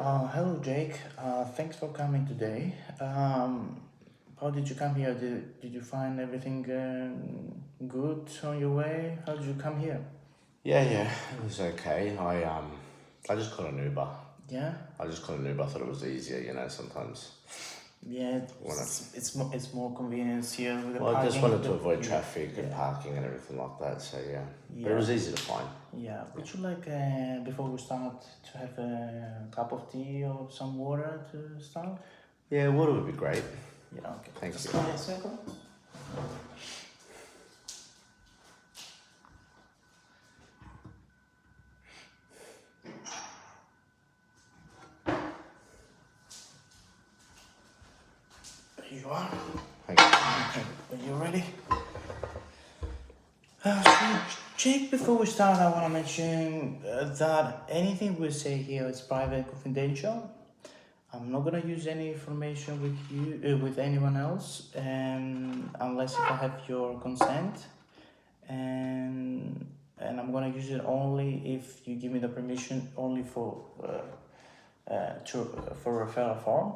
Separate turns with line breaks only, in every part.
Hello, Jake. Thanks for coming today. How did you come here? Did you find everything good on your way? How did you come here?
Yeah, it was okay. I just called an Uber.
Yeah,
I just called an Uber. I thought it was easier, sometimes
yeah.
when I,
It's more convenience here with the
well, I just
parking.
wanted to avoid traffic and
Yeah,
parking and everything like that. So yeah, but it
yeah,
was easy to find.
yeah. Would you like before we start to have a cup of tea or some water to start?
Yeah, water would be great.
Yeah. Okay.
Thank
Just
you.
give me a second. There you are.
Thank you so much.
Are you ready? So, Jake, before we start, I want to mention that anything we say here is private and confidential. I'm not gonna use any information with you, with anyone else, unless if I have your consent, and I'm gonna use it only if you give me the permission, only for referral form.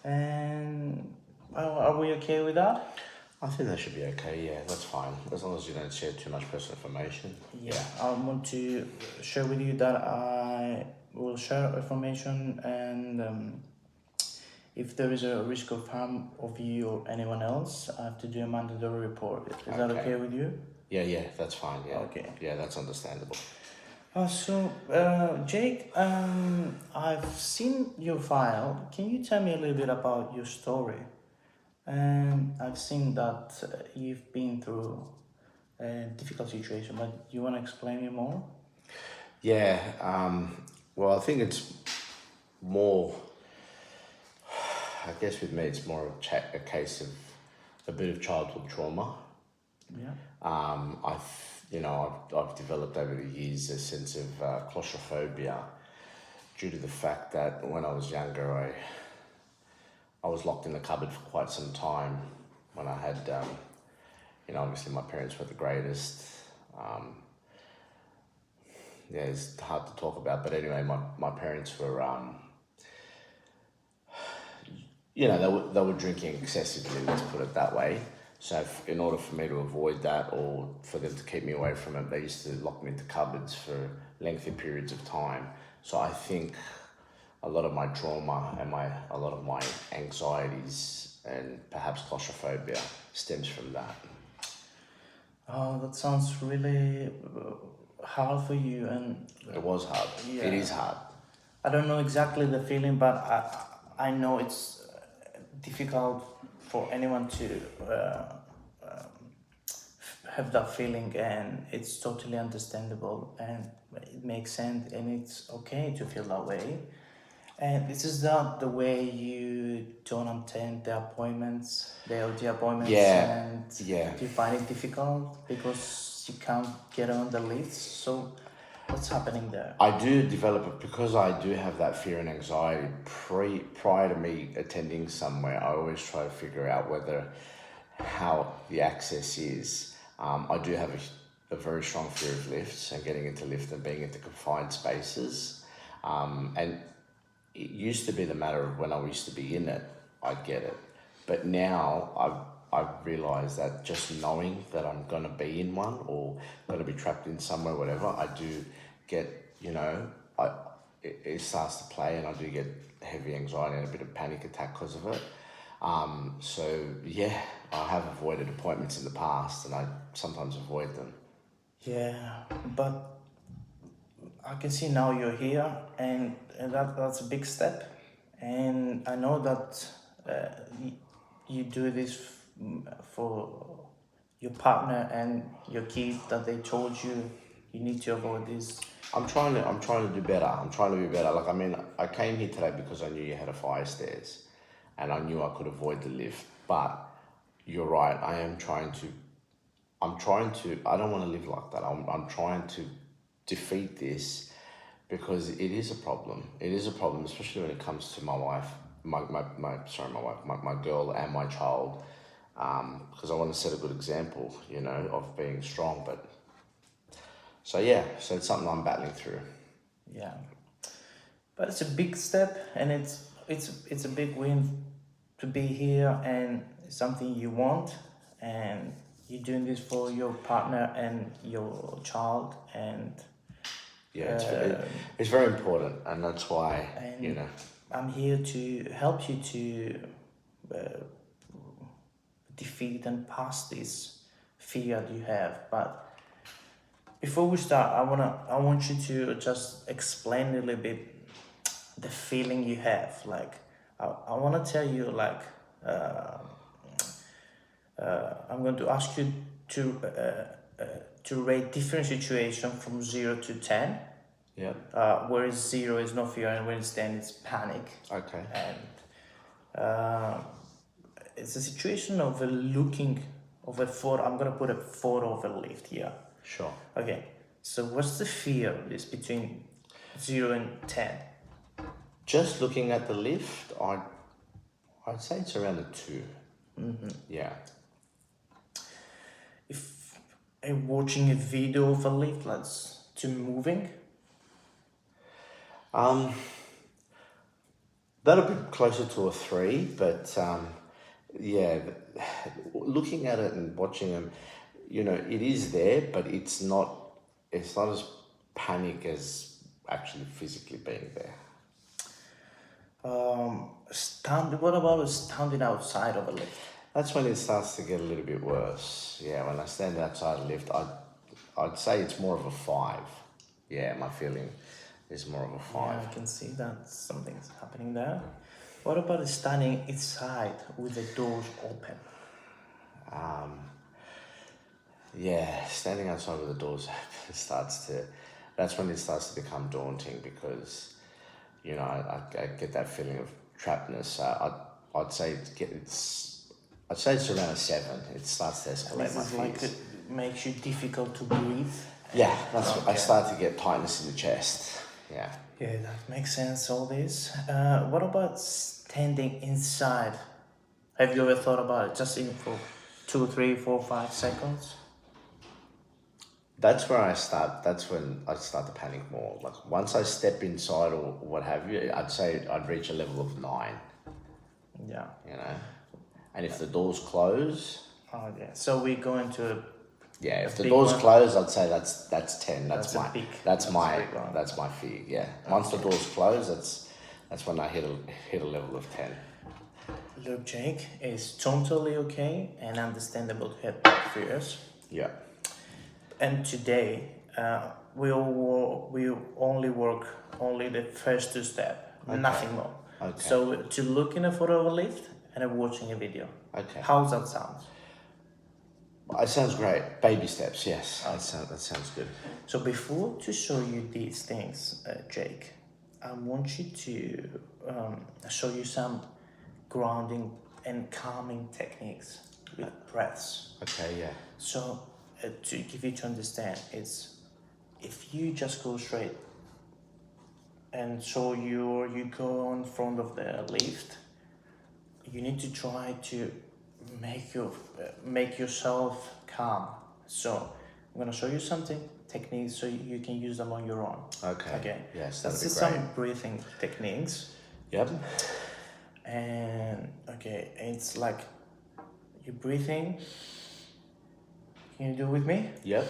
And are we okay with that?
I think that should be okay. Yeah, that's fine as long as you don't share too much personal information.
Yeah, I want to share with you that I will share information, and if there is a risk of harm of you or anyone else, I have to do a mandatory report. Is that okay with you?
Yeah, that's fine. Yeah.
Okay.
Yeah, that's understandable.
Jake, I've seen your file. Can you tell me a little bit about your story? I've seen that you've been through a difficult situation, but you want to explain it more?
Yeah. Well, I think it's more. I guess with me, it's more a case of a bit of childhood trauma.
Yeah.
I've developed over the years a sense of claustrophobia due to the fact that when I was younger, I was locked in the cupboard for quite some time when I had, obviously my parents were the greatest. Yeah, it's hard to talk about, but anyway, my parents were, they were drinking excessively, let's put it that way. So in order for me to avoid that or for them to keep me away from it, they used to lock me into cupboards for lengthy periods of time. So I think a lot of my trauma and a lot of my anxieties and perhaps claustrophobia stems from that.
Oh, that sounds really hard for you, and
It was hard.
yeah.
It is hard.
I don't know exactly the feeling, but I know it's difficult for anyone to have that feeling, and it's totally understandable, and it makes sense, and it's okay to feel that way. And this is not the way you don't attend the appointments, the OT appointments,
Yeah,
and
yeah.
you find it difficult because you can't get on the lifts. So, what's happening there?
I do develop it because I do have that fear and anxiety. Prior to me attending somewhere, I always try to figure out how the access is. I do have a very strong fear of lifts and getting into lift and being into confined spaces. And it used to be the matter of when I used to be in it, I'd get it. But now I've realised that just knowing that I'm going to be in one or going to be trapped in somewhere, whatever, I do get, it starts to play and I do get heavy anxiety and a bit of panic attack because of it. So yeah, I have avoided appointments in the past and I sometimes avoid them.
Yeah, but I can see now you're here, and that's a big step. And I know that you do this for your partner and your kids, that they told you you need to avoid this.
I'm trying to do better. I'm trying to be better. Like, I mean, I came here today because I knew you had a fire stairs and I knew I could avoid the lift. But you're right. I don't want to live like that. I'm trying to defeat this because it is a problem. It is a problem, especially when it comes to my wife, my girl and my child. Because I want to set a good example, of being strong. So it's something I'm battling through.
Yeah. But it's a big step, and it's a big win to be here, and it's something you want, and you're doing this for your partner and your child, and
Yeah, it's very important, and that's why, you
and
know.
I'm here to help you to defeat and pass this fear that you have. But before we start, I want you to just explain a little bit the feeling you have. Like I want to tell you like I'm going to ask you to rate different situation from 0 to 10.
Yeah.
Where is 0 is no fear and where it's 10 it's panic.
Okay.
And it's a situation of a looking of a photo. I'm gonna put a photo of a lift here.
Sure.
Okay. So what's the fear of this between 0 and 10?
Just looking at the lift, I'd say it's around a 2. Yeah.
If I'm watching a video of a lift, let's to moving.
That'll be closer to a 3, but yeah, looking at it and watching them, you know, it is there, but it's not as panic as actually physically being there.
What about standing outside of a lift?
That's when it starts to get a little bit worse. Yeah, when I stand outside a lift, I'd say it's more of a 5. Yeah, my feeling is more of a 5.
Yeah, I can see that something's happening there. What about standing inside with the doors open?
Yeah, standing outside with the doors open that's when it starts to become daunting, because, you know, I get that feeling of trappedness. I'd say I'd say it's around a 7. It starts to escalate
This
my
is like
fears.
it makes you difficult to breathe.
Yeah, that's what I
Okay.
start to get tightness in the chest. Yeah.
Yeah, that makes sense. All this. What about standing inside? Have you ever thought about it? Just in for 2, 3, 4, 5 seconds.
That's when I start to panic more. Like once I step inside or what have you, I'd say I'd reach a level of 9,
Yeah.
you know. And if the doors close,
Oh yeah. So we go into a
yeah, if the
big
doors
one.
close, I'd say that's 10.
That's a big-
that's
that's a
my
big one.
that's my fear. Yeah. Once the doors close, that's when I hit a level of 10.
Look, Jake, it's totally okay and understandable to have bad fears.
Yeah.
And today, we only work only the first 2 steps, nothing more.
Okay.
So to look in a photo of a lift and watching a video.
Okay.
How's that sound?
It sounds great. Baby steps, yes. That sounds good.
So before to show you these things, Jake, I want you to show you some grounding and calming techniques with breaths.
Okay, yeah.
So to give you to understand, it's if you just go straight and so you go in front of the lift, you need to try to make yourself calm. So I'm gonna show you something techniques so you can use them on your own.
Okay.
Okay.
Yes, that'd
This
be
is
great.
some breathing techniques.
Yep.
And okay, it's like you breathe in. Can you do it with me?
Yep.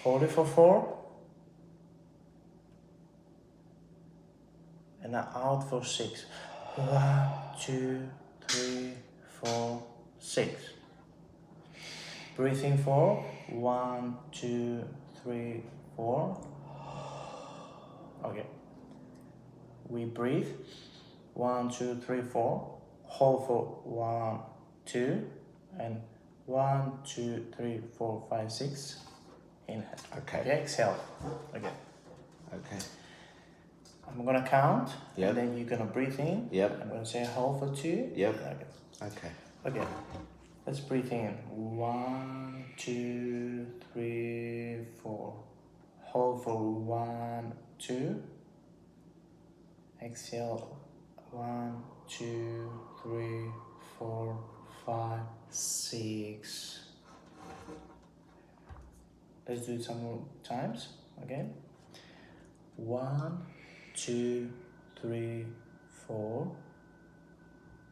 Hold it for 4. And now out for 6. 1, 2, 3, 4, 6. Breathe in for 1, 2, 3, 4. Okay. We breathe 1, 2, 3, 4. Hold for 1, 2, and 1, 2, 3, 4, 5, 6. Inhale.
Okay.
Okay. Exhale. Okay.
Okay.
I'm gonna count.
Yep.
And then you're gonna breathe in.
Yep.
I'm gonna say hold for 2.
Yep.
Okay.
Okay.
Okay. Let's breathe in. 1, 2, 3, 4. Hold for 1, 2. Exhale. 1, 2, 3, 4, 5, 6. Let's do it some more times. Okay. 1, 2, 3, 4.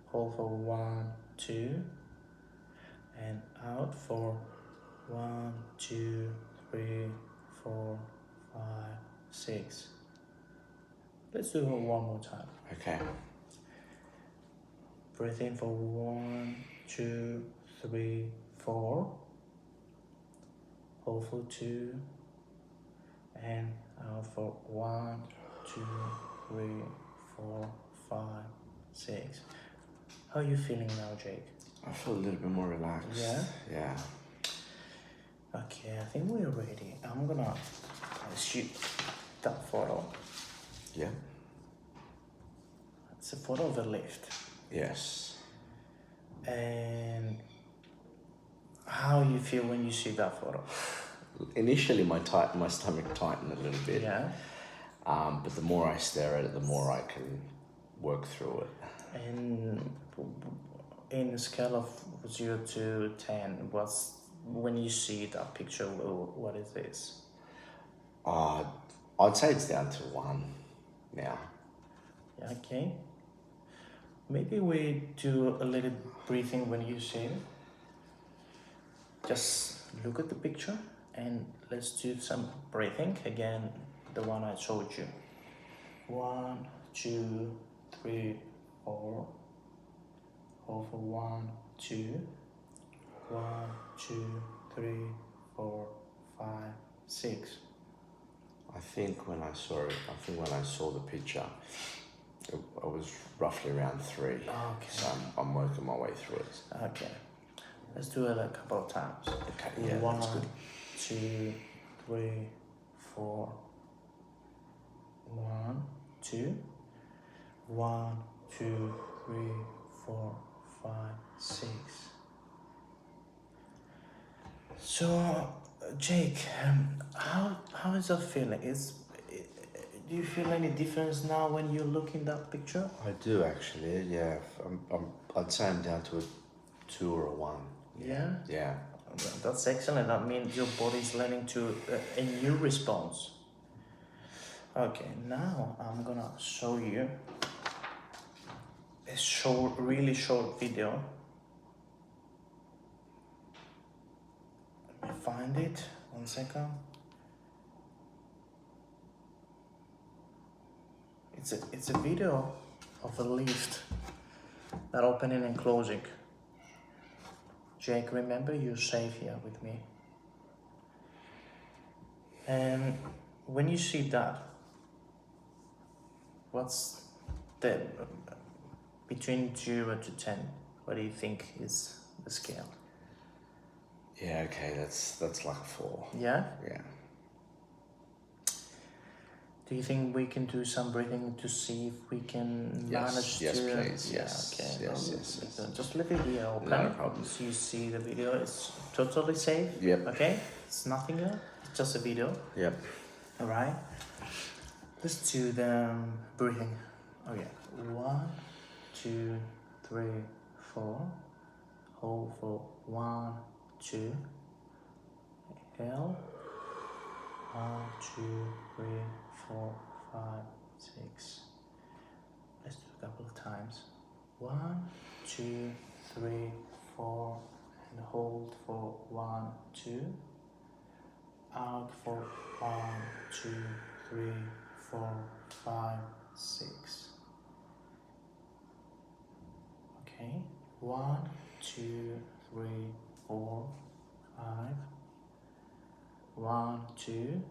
Hold for 1, 2. And out for 1, 2, 3, 4, 5, 6. Let's do it one more time.
Okay.
Breathe in for 1, 2, 3, 4. Hold for 2. And out for 1, 2, 3, 4, 5, 6. How are you feeling now, Jake?
I feel a little bit more relaxed.
Yeah?
Yeah.
Okay, I think we're ready. I'm gonna shoot that photo.
Yeah.
It's a photo of a lift.
Yes.
And how you feel when you see that photo?
Initially, my stomach tightened a little bit.
Yeah.
But the more I stare at it, the more I can work through it.
And in a scale of 0 to 10, when you see that picture, what is this?
I'd say it's down to 1 now.
Yeah, okay. Maybe we do a little breathing when you see it. Just look at the picture and let's do some breathing. Again, the one I showed you. 1, 2, 3, 4. Hold for 1, 2. 1, 2, 3, 4, 5, 6.
I think when I saw the picture, I was roughly around 3.
Okay.
So I'm working my way through it.
Okay. Let's do it a couple of times.
Okay. Yeah,
1,
that's good.
2, 3, 4. 1, 2. 1, 2, 3, 4, 5, 6. So, Jake, how is that feeling? Do you feel any difference now when you look in that picture?
I do actually. Yeah. I'd say I'm down to a 2 or a 1.
Yeah.
Yeah.
That's excellent. That means your body's learning to a new response. Okay, now I'm gonna show you a really short video. Let me find it. 1 second. It's a video of a lift that opening and closing. Jake, remember you're safe here with me. And when you see that, what's the between 0 to 10? What do you think is the scale?
Yeah. Okay. That's like a 4.
Yeah.
Yeah.
Do you think we can do some breathing to see if we can manage
Yes,
to?
please.
Yeah.
Yes.
Okay.
Yes.
Just leave the video open.
No problem.
So you see the video. It's totally safe.
Yep.
Okay. It's nothing else. It's just a video.
Yep.
All right. Let's do the breathing. Okay. 1, 2, 3, 4. Hold for 1, 2. Inhale. 1, 2, 3, 4, 5, 6. Let's do a couple of times. 1, 2, 3, 4, and hold for 1, 2. Out for 1, 2, 3, 4, 5, 6. Okay. 1, 2, 3, 4, 5. 1, 2.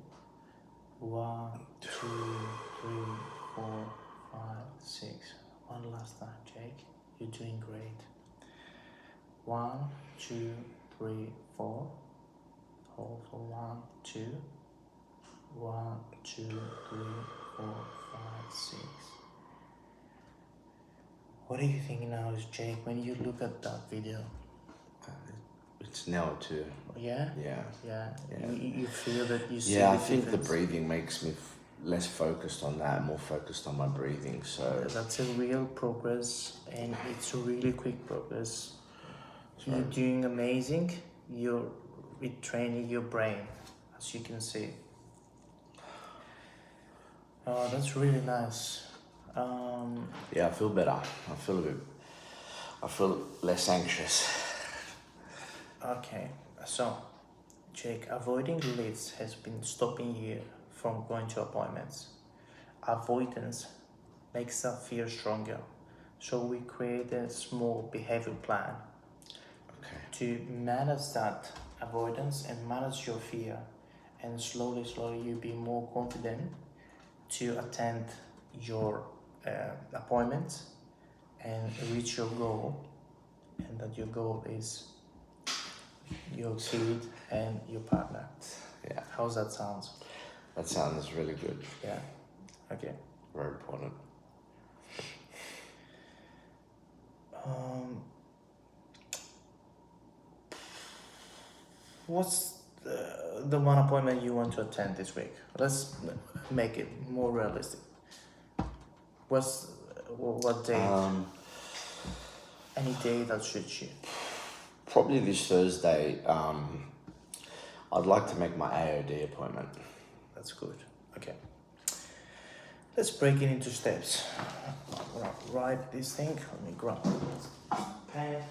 1, 2, 3, 4, 5, 6. One last time, Jake. You're doing great. 1, 2, 3, 4. Hold for 1, 2. 1, 2, 3, 4, 5, 6. What do you think now, Jake, when you look at that video?
It's now a 2.
Yeah?
Yeah.
Yeah.
Yeah.
You feel that you see
Yeah,
the
I think the
difference?
breathing makes me less focused on that, more focused on my breathing. So
That's a real progress, and it's a really quick progress.
Sorry.
You're doing amazing. You're retraining your brain, as you can see. Oh, that's really nice.
Yeah, I feel better. I feel less anxious.
Okay, so Jake, avoiding lifts has been stopping you from going to appointments. Avoidance makes that fear stronger. So we create a small behavior plan
Okay.
to manage that avoidance and manage your fear, and slowly you'll be more confident to attend your appointments and reach your goal, and that your goal is your kid and your partner.
Yeah,
How's that sound?
that sounds really good.
Yeah. Okay.
Very important.
What's the one appointment you want to attend this week? Let's make it more realistic. What day? Any day that suits you.
Probably this Thursday. I'd like to make my AOD appointment.
That's good. Okay. Let's break it into steps. I'm gonna write this thing. Let me grab a pen.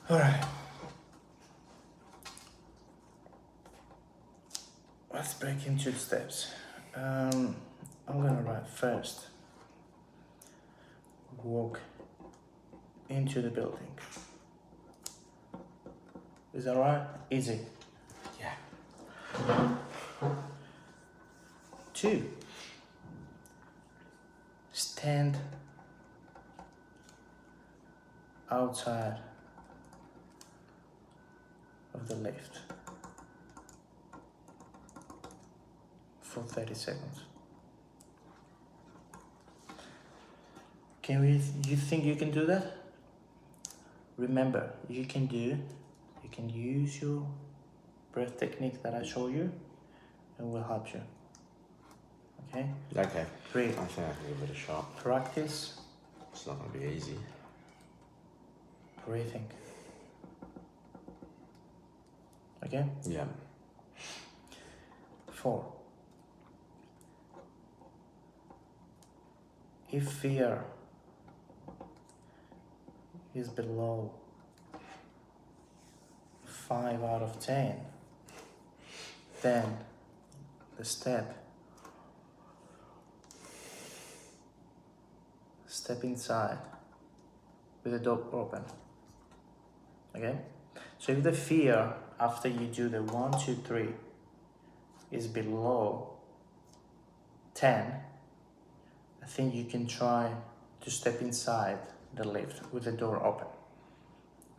All right. Let's break into the steps. I'm gonna write first. Walk into the building. Is that right? Easy.
Yeah.
2. Stand outside of the lift for 30 seconds. You think you can do that? Remember, you can use your breath technique that I show you, and will help you. Okay?
Okay.
Breathe.
I think I can give it a shot.
Practice
It's not going to be easy.
breathing. Okay?
Yeah.
4. If fear is below 5 out of 10, then the step inside with the door open. Okay? So if the fear after you do the 1, 2, 3 is below 10, I think you can try to step inside the lift with the door open.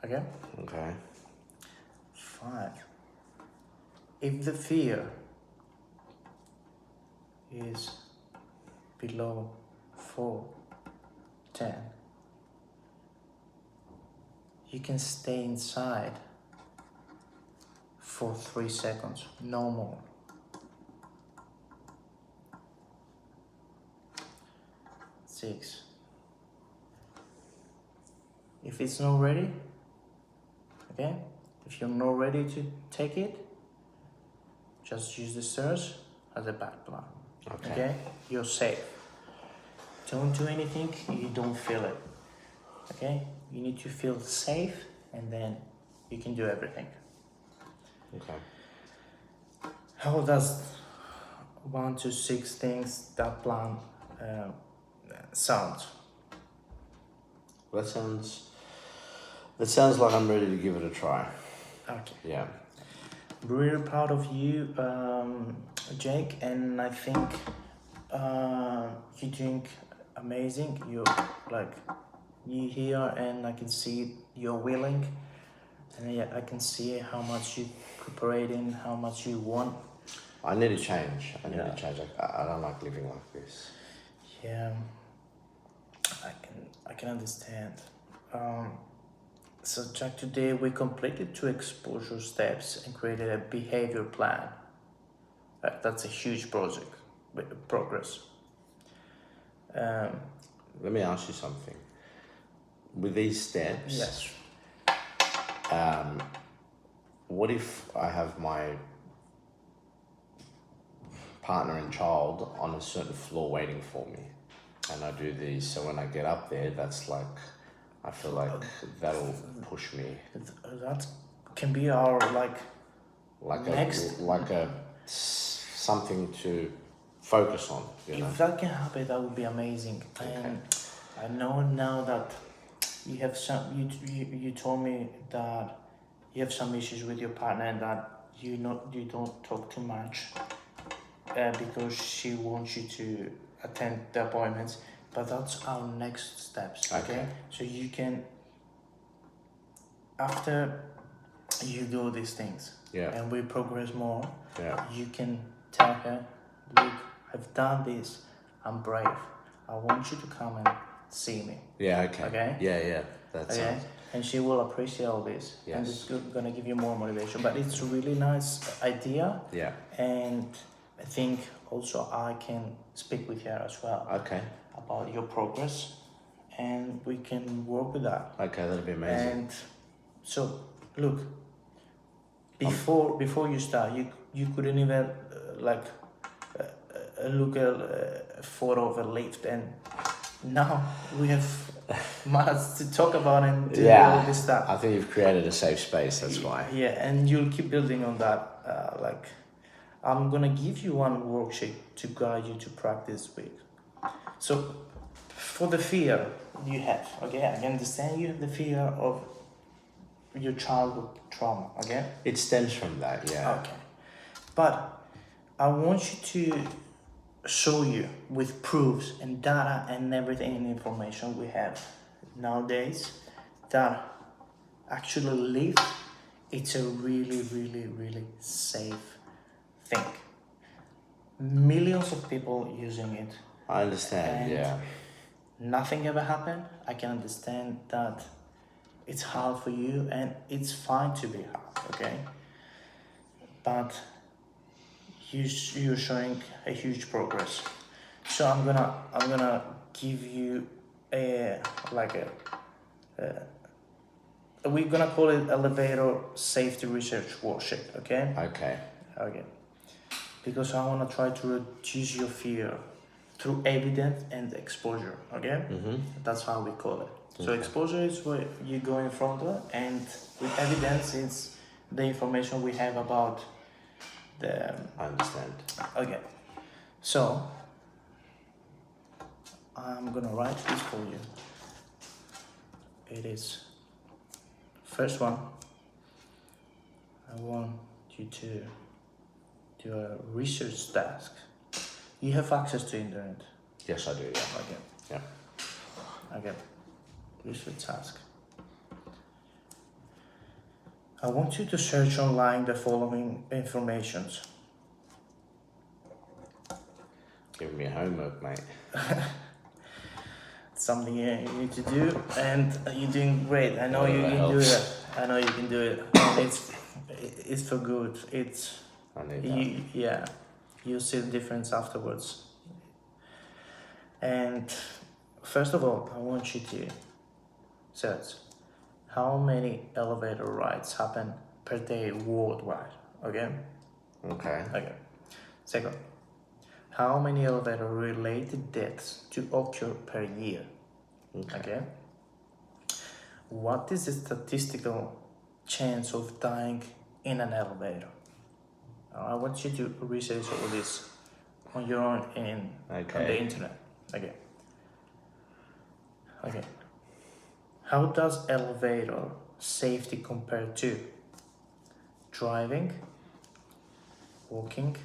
Okay?
Okay.
5. If the fear is below 4, 10, you can stay inside for 3 seconds, no more. 6. If it's not ready, okay, if you're not ready to take it, just use the stairs as a back plan. Okay? You're safe. Don't do anything you don't feel it. Okay? You need to feel safe, and then you can do everything.
Okay.
How does 1 to 6 things that plan sound?
That sounds like I'm ready to give it a try.
Okay.
Yeah.
Really proud of you, Jake, and I think you're doing amazing. You're like new here, and I can see you're willing, and yeah, I can see how much you cooperating, how much you want.
I need to change. I
Yeah.
don't like living like this.
Yeah, I can understand. So Jack, today we completed 2 exposure steps and created a behavior plan. That's a huge project, progress.
Let me ask you something. With these steps,
Yes.
what if I have my partner and child on a certain floor waiting for me, and I do these? So when I get up there, that's like, I feel like that'll push me.
That can be our
Like
next.
something to focus on. You know.
If that can happen, that would be amazing.
Okay.
And I know now that you have some. You told me that you have some issues with your partner and that you don't talk too much because she wants you to attend the appointments. But that's our next steps. Okay. So you can, after you do these things,
Yeah.
and we progress more,
Yeah.
you can tell her, look, I've done this, I'm brave, I want you to come and see me.
Yeah. Okay.
Okay.
Yeah. That
Okay.
sounds.
And she will appreciate all this.
Yes.
And it's gonna give you more motivation. But it's a really nice idea.
Yeah.
And I think also I can speak with her as well
Okay.
about your progress, and we can work with that.
Okay, that'd be amazing.
And so, look, before you start, you couldn't even look at a photo of a lift, and now we have much to talk about and do all this stuff.
I think you've created a safe space. That's why.
Yeah, and you'll keep building on that. I'm gonna give you one worksheet to guide you to practice with. So, for the fear you have, okay, I understand you have the fear of your childhood trauma, okay?
It stems from that. Yeah.
Okay. But I want you to show you with proofs and data and everything and information we have nowadays that actually live, it's a really, really, really safe thing. Millions of people using it.
I understand.
And
yeah.
Nothing ever happened. I can understand that it's hard for you, and it's fine to be hard, okay? But you're showing a huge progress. So I'm gonna give you we're gonna call it elevator safety research worksheet, okay?
Okay.
Okay. Because I wanna try to reduce your fear through evidence and exposure, okay?
Mm-hmm.
That's how we call it. So
Okay.
exposure is where you go in front of, and with evidence it's the information we have about the.
I understand.
Okay. So I'm gonna write this for you. It is first one. I want you to do a research task. You have access to internet.
Yes, I do. Yeah.
Okay.
Yeah.
Okay. Research task. I want you to search online the following informations.
Giving me homework, mate.
Something you need to do, and you're doing great. I know you
That
can do
helps.
it. I know you can do it. And it's for good. It's
I need that.
yeah. You'll see the difference afterwards. And first of all, I want you to search how many elevator rides happen per day worldwide. Okay.
Okay.
Okay. Second, how many elevator-related deaths to occur per year? Okay. What is the statistical chance of dying in an elevator? I want you to research all this on your own on the internet. Okay. Okay. How does elevator safety compare to driving, walking,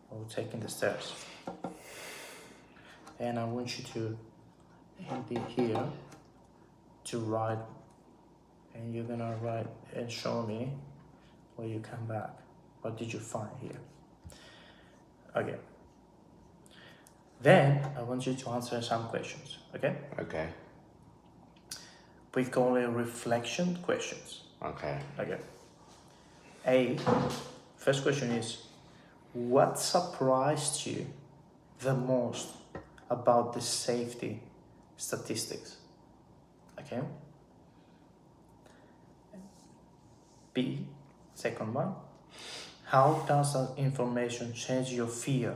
or taking the stairs? And I want you to be here to write, and you're gonna write and show me when you come back. What did you find here? Okay. Then I want you to answer some questions, okay?
Okay.
we call it reflection questions.
Okay.
Okay. First question is, what surprised you the most about the safety statistics? Okay. B, second one, how does that information change your fear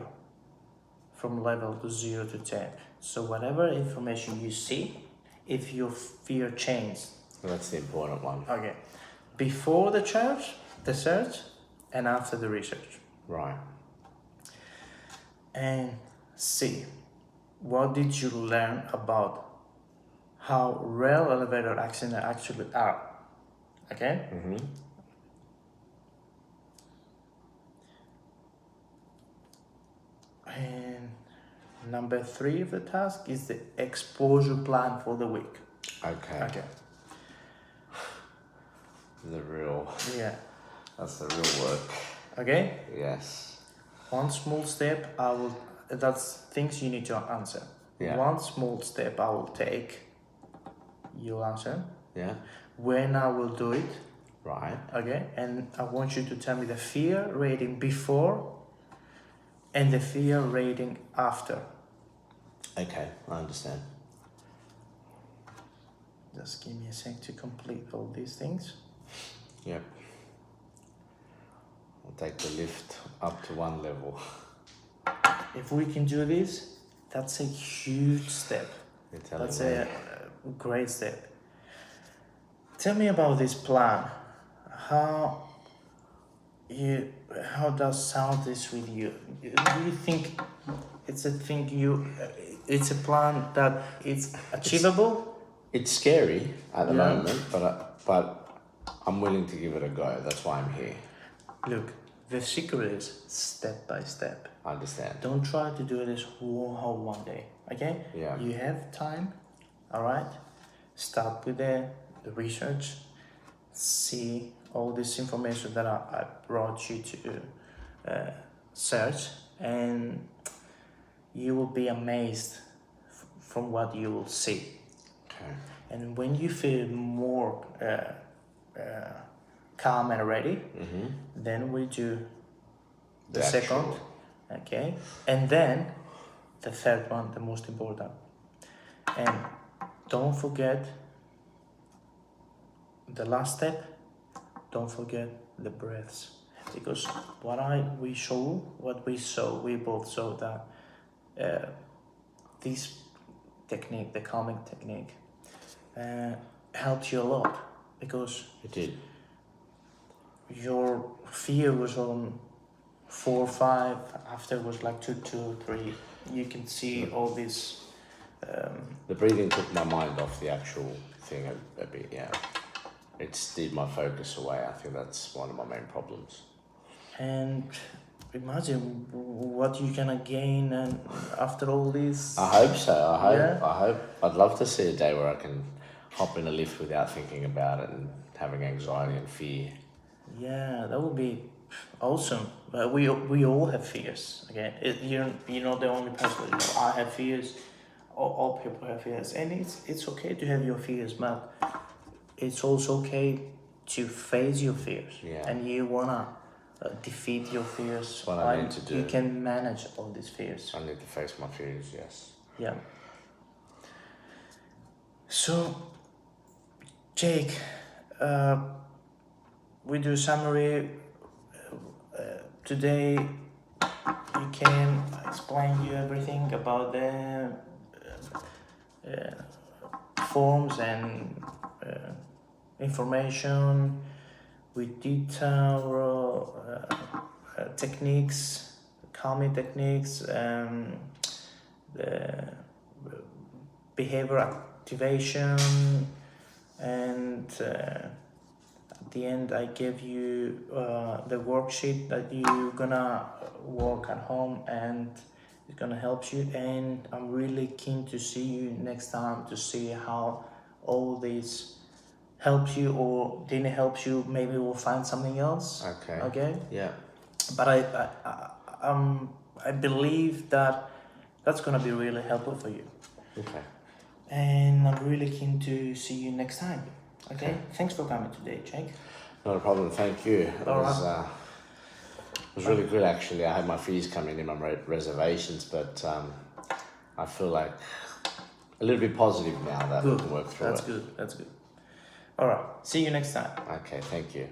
from level to 0 to 10? So whatever information you see, if your fear changes.
That's the important one.
Okay. Before the search, and after the research.
Right.
And C, what did you learn about how rare elevator accidents actually are? Okay?
Mm-hmm.
And number 3 of the task is the exposure plan for the week.
Okay.
Yeah.
That's the real work.
Okay?
Yes.
One small step that's things you need to answer.
Yeah.
One small step I will take, you'll answer.
Yeah.
When I will do it.
Right.
Okay? And I want you to tell me the fear rating before and the fear rating after.
Okay, I understand.
Just give me a sec to complete all these things.
Yep. I'll take the lift up to 1 level.
If we can do this, that's a huge step. That's a great step. Tell me about this plan. How does sound this with you? Do you think it's a plan that it's achievable?
It's scary at the moment, but I'm willing to give it a go. That's why I'm here.
Look, the secret is step by step.
I understand.
Don't try to do this whole one day, okay?
Yeah.
You have time, all right? Start with the research. See all this information that I brought you to search, and you will be amazed from what you will see.
Okay.
And when you feel more calm and ready, then we do the second, okay? And then the third one, the most important. And don't forget the last step, don't forget the breaths. Because we both saw that this technique, the calming technique, helped you a lot, because
It did.
your fear was on 4 or 5, after was like 2 or 3. You can see all this.
The breathing took my mind off the actual thing a bit, yeah. It steered my focus away. I think that's one of my main problems.
And imagine what you're gonna gain and after all this.
I hope so. I hope. I'd love to see a day where I can hop in a lift without thinking about it and having anxiety and fear.
Yeah, that would be awesome. But we all have fears. Okay, you're not the only person. I have fears. All people have fears, and it's okay to have your fears, but it's also okay to face your fears.
Yeah.
And you wanna defeat your fears.
That's what I need to do.
You can manage all these fears.
I need to face my fears. Yes.
Yeah. So, Jake, we do summary. Today, you can explain you everything about the forms and information. We did our techniques, calming techniques, the behavior activation, and at the end I gave you the worksheet that you're gonna work at home, and it's gonna help you. And I'm really keen to see you next time to see how all this helps you or didn't help you. Maybe we'll find something else. Okay.
Yeah.
But I believe that that's gonna be really helpful for you.
Okay.
and I'm really keen to see you next time. Okay? Thanks for coming today, Jake.
Not a problem. Thank you. It
All
was really good actually. I had my fees coming in, my reservations, but I feel like a little bit positive now that we
Good.
can work through
That's
it.
good. That's good. All right. See you next time.
Okay, thank you.